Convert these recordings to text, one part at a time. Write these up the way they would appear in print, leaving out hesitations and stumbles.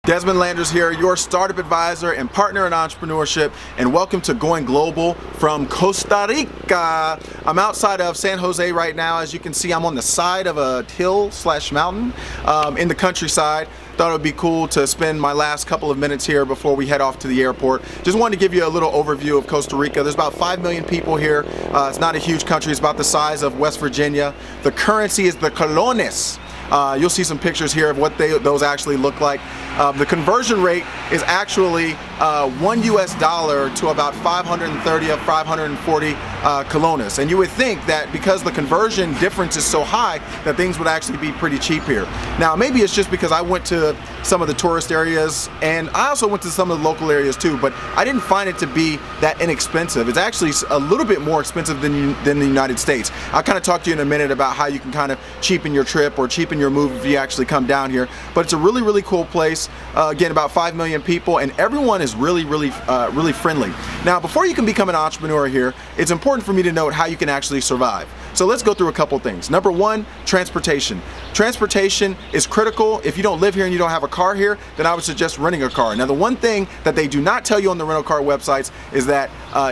Desmond Landers here, your startup advisor and partner in entrepreneurship, and welcome to Going Global from Costa Rica. I'm outside of San Jose right now. As you can see, I'm on the side of a hill/mountain in the countryside. Thought it would be cool to spend my last couple of minutes here before we head off to the airport. Just wanted to give you a little overview of Costa Rica. There's about 5 million people here. It's not a huge country. It's about the size of West Virginia. The currency is the colones. You'll see some pictures here of what those actually look like. The conversion rate is actually $1 to about 530 or 540 colones. And you would think that because the conversion difference is so high that things would actually be pretty cheap here. Now maybe it's just because I went to some of the tourist areas and I also went to some of the local areas too, but I didn't find it to be that inexpensive. It's actually a little bit more expensive than the United States. I'll kind of talk to you in a minute about how you can kind of cheapen your trip or cheapen your move if you actually come down here. But it's a really, really cool place. Again, about 5 million people, and everyone is really friendly. Now, before you can become an entrepreneur here, it's important for me to note how you can actually survive. So let's go through a couple things. Number one, transportation. Transportation is critical. If you don't live here and you don't have a car here, then I would suggest renting a car. Now, the one thing that they do not tell you on the rental car websites is that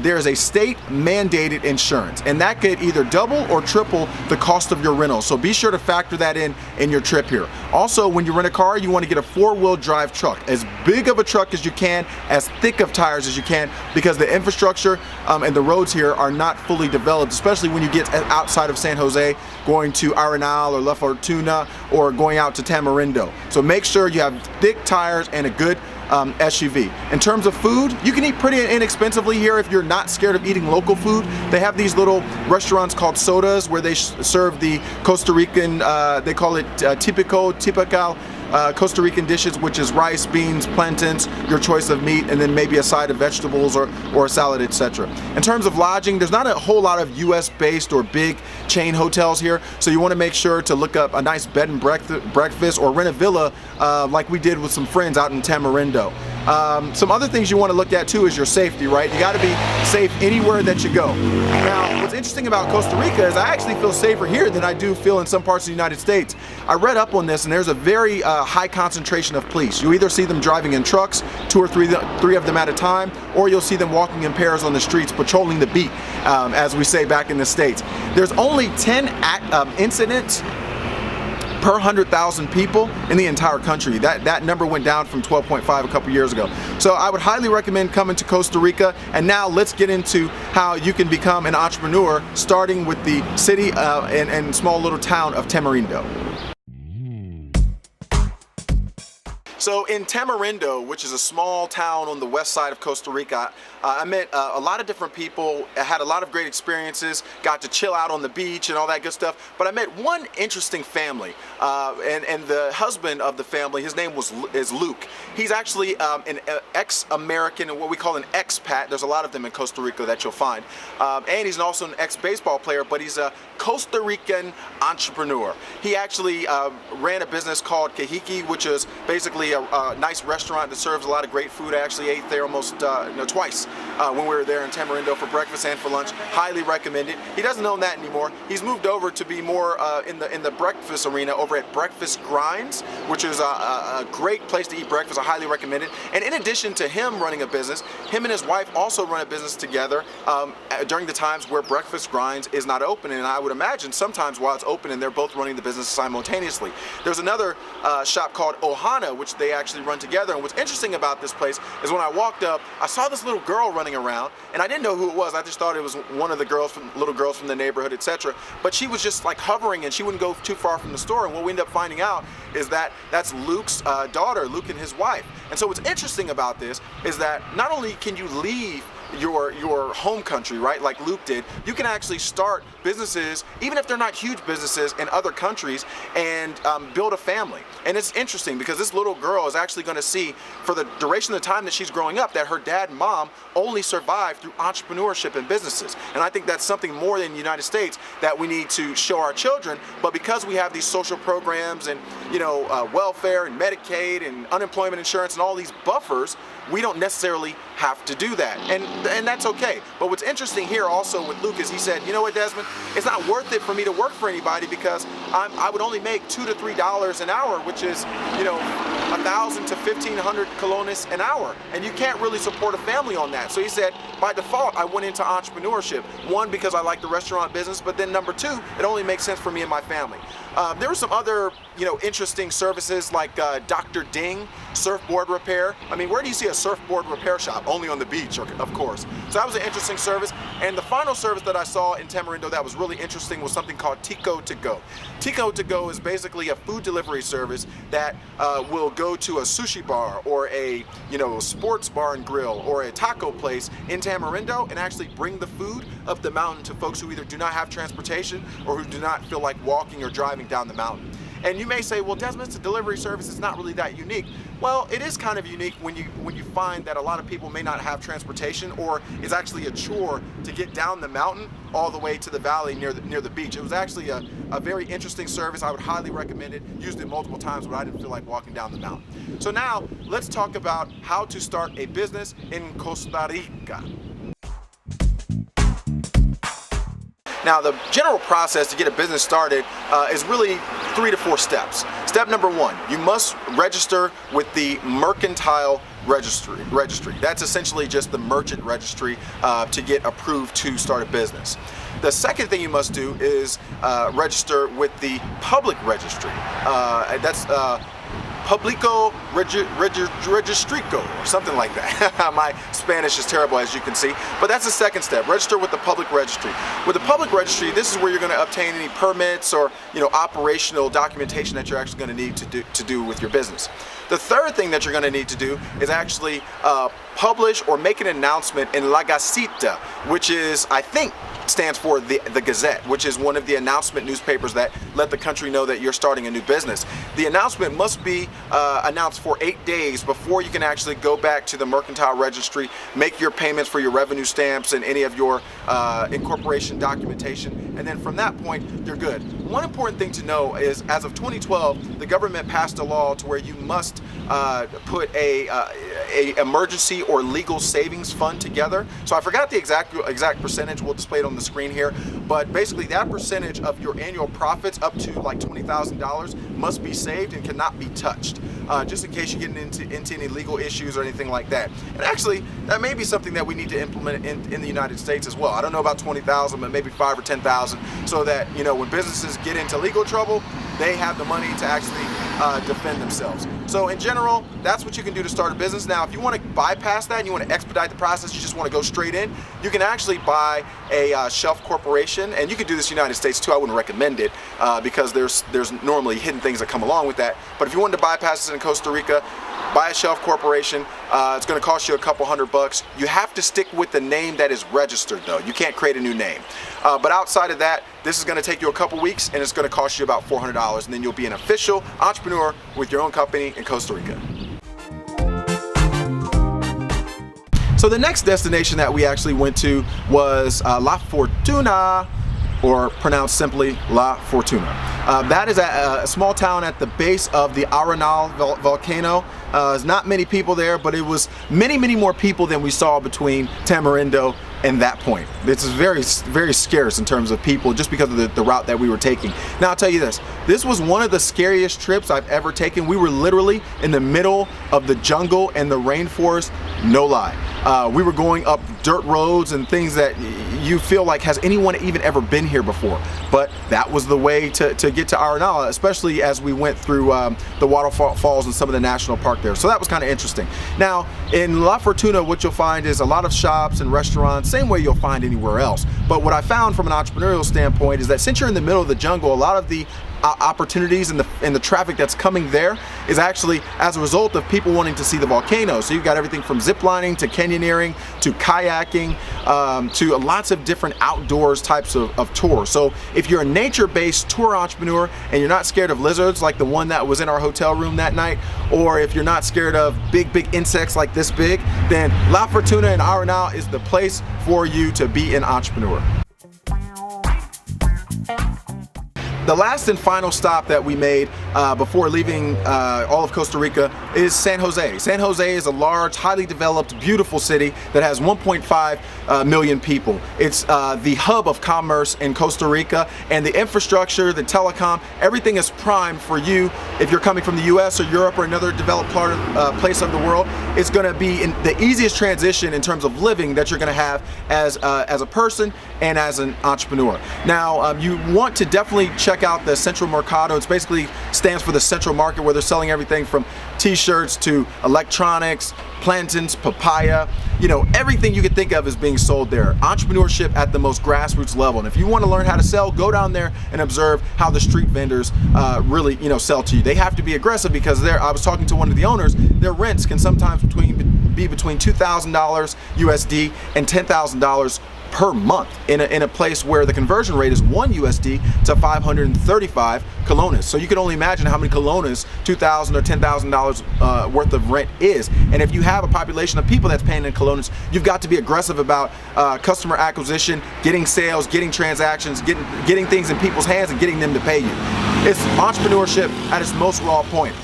there is a state mandated insurance, and that could either double or triple the cost of your rental. So be sure to factor that in your trip here. Also, when you rent a car, you want to get a 4-wheel drive truck, as big of a truck as you can, as thick of tires as you can, because the infrastructure and the roads here are not fully developed, especially when you get outside of San Jose, going to Arenal or La Fortuna, or going out to Tamarindo. So make sure you have thick tires and a good SUV. In terms of food, you can eat pretty inexpensively here if you're not scared of eating local food. They have these little restaurants called sodas where they serve the Costa Rican, they call it typical Costa Rican dishes, which is rice, beans, plantains, your choice of meat, and then maybe a side of vegetables or a salad, etc. In terms of lodging, there's not a whole lot of US based or big chain hotels here, so you want to make sure to look up a nice bed and breakfast or rent a villa like we did with some friends out in Tamarindo. Some other things you want to look at too is your safety, right? You got to be safe anywhere that you go. Now, what's interesting about Costa Rica is I actually feel safer here than I do feel in some parts of the United States. I read up on this, and there's a very high concentration of police. You either see them driving in trucks, 2 or 3 of them at a time, or you'll see them walking in pairs on the streets, patrolling the beat, as we say back in the States. There's only 10 incidents per 100,000 people in the entire country. That number went down from 12.5 a couple years ago. So I would highly recommend coming to Costa Rica. And now let's get into how you can become an entrepreneur, starting with the city and small little town of Tamarindo. So in Tamarindo, which is a small town on the west side of Costa Rica, I met a lot of different people. I had a lot of great experiences, got to chill out on the beach and all that good stuff. But I met one interesting family, and the husband of the family, his name is Luke. He's actually an ex-American, and what we call an expat. There's a lot of them in Costa Rica that you'll find. And he's also an ex-baseball player, but he's a Costa Rican entrepreneur. He actually ran a business called Kahiki, which is basically a nice restaurant that serves a lot of great food. I actually ate there almost twice when we were there in Tamarindo for breakfast and for lunch. Highly recommend it. He doesn't own that anymore. He's moved over to be more in the breakfast arena over at Breakfast Grinds, which is a great place to eat breakfast. I highly recommend it. And in addition to him running a business, him and his wife also run a business together during the times where Breakfast Grinds is not open. And I would imagine sometimes while it's open and they're both running the business simultaneously. There's another shop called Ohana, which they actually run together. And what's interesting about this place is when I walked up, I saw this little girl running around, and I didn't know who it was. I just thought it was one of the little girls from the neighborhood, etc. But she was just like hovering, and she wouldn't go too far from the store. And what we ended up finding out is that that's Luke's daughter, Luke and his wife. And so what's interesting about this is that not only can you leave your home country, right, like Luke did, you can actually start businesses, even if they're not huge businesses, in other countries and build a family. And it's interesting because this little girl is actually going to see, for the duration of the time that she's growing up, that her dad and mom only survived through entrepreneurship and businesses. And I think that's something more than the United States that we need to show our children. But because we have these social programs and welfare and Medicaid and unemployment insurance and all these buffers, we don't necessarily have to do that. And that's okay. But what's interesting here also with Luke is he said, you know what, Desmond, it's not worth it for me to work for anybody because I would only make $2 to $3 an hour, which is, 1,000 to 1,500 colones an hour, and you can't really support a family on that. So he said, by default, I went into entrepreneurship. One, because I like the restaurant business, but then number two, it only makes sense for me and my family. There were some other, interesting services like Dr. Ding, surfboard repair. I mean, where do you see a surfboard repair shop? Only on the beach, of course. So that was an interesting service. And the final service that I saw in Tamarindo that was really interesting was something called Tico to Go. Tico to Go is basically a food delivery service that will go to a sushi bar or a sports bar and grill or a taco place in Tamarindo and actually bring the food up the mountain to folks who either do not have transportation or who do not feel like walking or driving down the mountain. And you may say, well, Desmond, it's a delivery service, it's not really that unique. Well, it is kind of unique when you find that a lot of people may not have transportation, or it's actually a chore to get down the mountain all the way to the valley near the beach. It was actually a very interesting service. I would highly recommend it. Used it multiple times, but I didn't feel like walking down the mountain. So now let's talk about how to start a business in Costa Rica. Now, the general process to get a business started is really 3 to 4 steps. Step number 1, you must register with the mercantile registry. That's essentially just the merchant registry to get approved to start a business. The second thing you must do is register with the public registry. That's Publico Registrico, or something like that. My Spanish is terrible, as you can see, but that's the second step. Register with the public registry. With the public registry, this is where you're going to obtain any permits or operational documentation that you're actually going to need to do with your business. The third thing that you're going to need to do is actually publish or make an announcement in La Gaceta, which is, I think, stands for the Gazette, which is one of the announcement newspapers that let the country know that you're starting a new business. The announcement must be announced for 8 days before you can actually go back to the mercantile registry, make your payments for your revenue stamps and any of your incorporation documentation, and then from that point you're good. One important thing to know is, as of 2012, the government passed a law to where you must put a emergency or legal savings fund together. So I forgot the exact percentage. We'll display it on the screen here, but basically that percentage of your annual profits up to like $20,000 must be saved and cannot be touched, just in case you get into any legal issues or anything like that. And actually, that may be something that we need to implement in the United States as well. I don't know about 20,000, but maybe 5 or 10,000, so that when businesses get into legal trouble, they have the money to actually defend themselves. So in general, that's what you can do to start a business. Now, if you want to bypass that and you want to expedite the process, you just want to go straight in, you can actually buy a shelf corporation, and you can do this in the United States too. I wouldn't recommend it because there's normally hidden things that come along with that. But if you wanted to bypass this in Costa Rica, buy a shelf corporation. It's going to cost you a couple $100. You have to stick with the name that is registered, though. You can't create a new name. But outside of that, this is going to take you a couple weeks, and it's going to cost you about $400, and then you'll be an official entrepreneur with your own company in Costa Rica. So the next destination that we actually went to was La Fortuna, or pronounced simply La Fortuna. That is a small town at the base of the Arenal volcano. There's not many people there, but it was many more people than we saw between Tamarindo and that point. This is very scarce in terms of people, just because of the route that we were taking. Now, I'll tell you this was one of the scariest trips I've ever taken. We were literally in the middle of the jungle and the rainforest, no lie. We were going up dirt roads and things that you feel like, has anyone even ever been here before? But that was the way to get to Arenal, especially as we went through the waterfalls and some of the national park there. So that was kind of interesting. Now, in La Fortuna, what you'll find is a lot of shops and restaurants, same way you'll find anywhere else. But what I found from an entrepreneurial standpoint is that since you're in the middle of the jungle, a lot of the opportunities and the traffic that's coming there is actually as a result of people wanting to see the volcano. So you've got everything from zip lining to canyoneering to kayaking to lots of different outdoors types of tours. So if you're a nature-based tour entrepreneur and you're not scared of lizards like the one that was in our hotel room that night, or if you're not scared of big insects like this big, then La Fortuna in Arenal is the place for you to be an entrepreneur. the last and final stop that we made before leaving all of Costa Rica is San Jose. San Jose is a large, highly developed, beautiful city that has 1.5 million people. It's the hub of commerce in Costa Rica, and the infrastructure, the telecom, everything is primed for you. If you're coming from the US or Europe or another developed place of the world, it's going to be the easiest transition in terms of living that you're going to have as a person and as an entrepreneur. Now, you want to definitely check out the Central Mercado. It basically stands for the central market, where they're selling everything from t-shirts to electronics, plantains, papaya, everything you could think of is being sold there. Entrepreneurship at the most grassroots level. And if you want to learn how to sell, go down there and observe how the street vendors really, sell to you. They have to be aggressive because I was talking to one of the owners, their rents can sometimes be between $2,000 USD and $10,000 per month in a place where the conversion rate is 1 USD to 535 colones. So you can only imagine how many colones $2,000 or $10,000 worth of rent is. And if you have a population of people that's paying in colones, you've got to be aggressive about customer acquisition, getting sales, getting transactions, getting things in people's hands and getting them to pay you. It's entrepreneurship at its most raw point.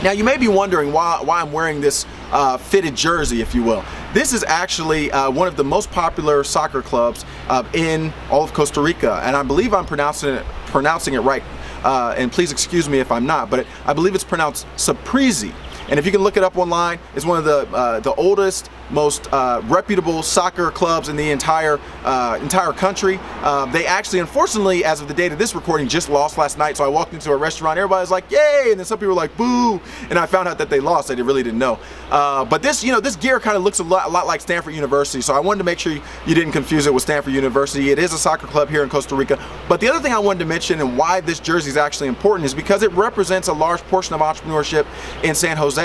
Now, you may be wondering why I'm wearing this fitted jersey, if you will. This is actually one of the most popular soccer clubs in all of Costa Rica, and I believe I'm pronouncing it right. And please excuse me if I'm not, but I believe it's pronounced Saprissa. And if you can look it up online, it's one of the oldest, most reputable soccer clubs in the entire country. They actually, unfortunately, as of the date of this recording, just lost last night. So I walked into a restaurant, everybody was like, "Yay!" and then some people were like, "Boo!" And I found out that they lost. I really didn't know. But this gear kind of looks a lot like Stanford University. So I wanted to make sure you didn't confuse it with Stanford University. It is a soccer club here in Costa Rica. But the other thing I wanted to mention and why this jersey is actually important is because it represents a large portion of entrepreneurship in San Jose.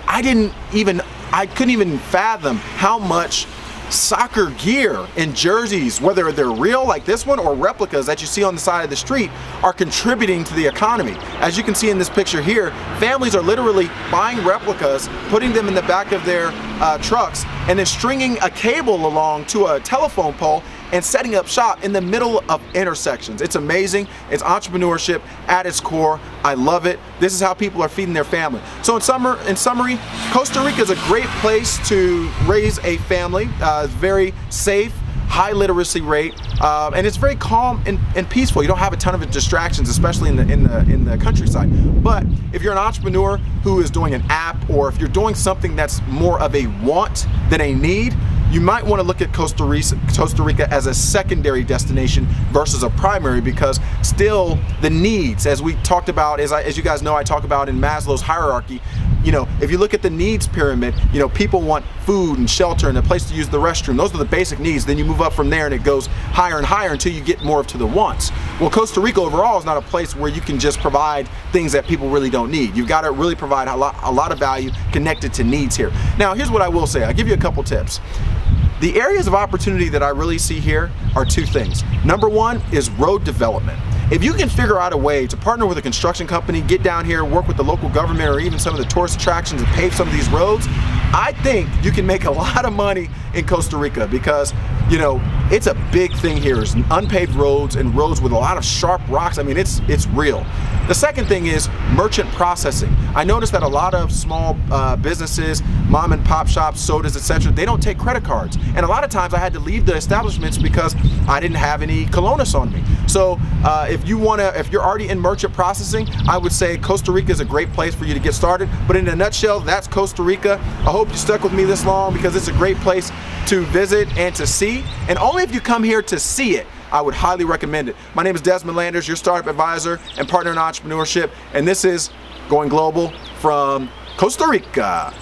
I couldn't even fathom how much soccer gear and jerseys, whether they're real like this one or replicas that you see on the side of the street, are contributing to the economy. As you can see in this picture here, families are literally buying replicas, putting them in the back of their trucks, and then stringing a cable along to a telephone pole and setting up shop in the middle of intersections. It's amazing. It's entrepreneurship at its core. I love it. This is how people are feeding their family. So in summary, Costa Rica is a great place to raise a family. It's very safe, high literacy rate, and it's very calm and peaceful. You don't have a ton of distractions, especially in the countryside. But if you're an entrepreneur who is doing an app, or if you're doing something that's more of a want than a need, you might want to look at Costa Rica as a secondary destination versus a primary, because still the needs, as we talked about, as you guys know, I talk about in Maslow's hierarchy, if you look at the needs pyramid, people want food and shelter and a place to use the restroom. Those are the basic needs. Then you move up from there and it goes higher and higher until you get more to the wants. Well, Costa Rica overall is not a place where you can just provide things that people really don't need. You've got to really provide a lot of value connected to needs here. Now, here's what I will say. I'll give you a couple tips. The areas of opportunity that I really see here are two things. Number one is road development. If you can figure out a way to partner with a construction company, get down here, work with the local government or even some of the tourist attractions and pave some of these roads, I think you can make a lot of money in Costa Rica, because it's a big thing here. It's unpaved roads and roads with a lot of sharp rocks. I mean, it's real. The second thing is merchant processing. I noticed that a lot of small businesses, mom and pop shops, sodas, etc., they don't take credit cards. And a lot of times I had to leave the establishments because I didn't have any colones on me. So if you're already in merchant processing, I would say Costa Rica is a great place for you to get started. But in a nutshell, that's Costa Rica. I hope you stuck with me this long, because it's a great place to visit and to see. And only if you come here to see it, I would highly recommend it. My name is Desmond Landers, your startup advisor and partner in entrepreneurship. And this is Going Global from Costa Rica.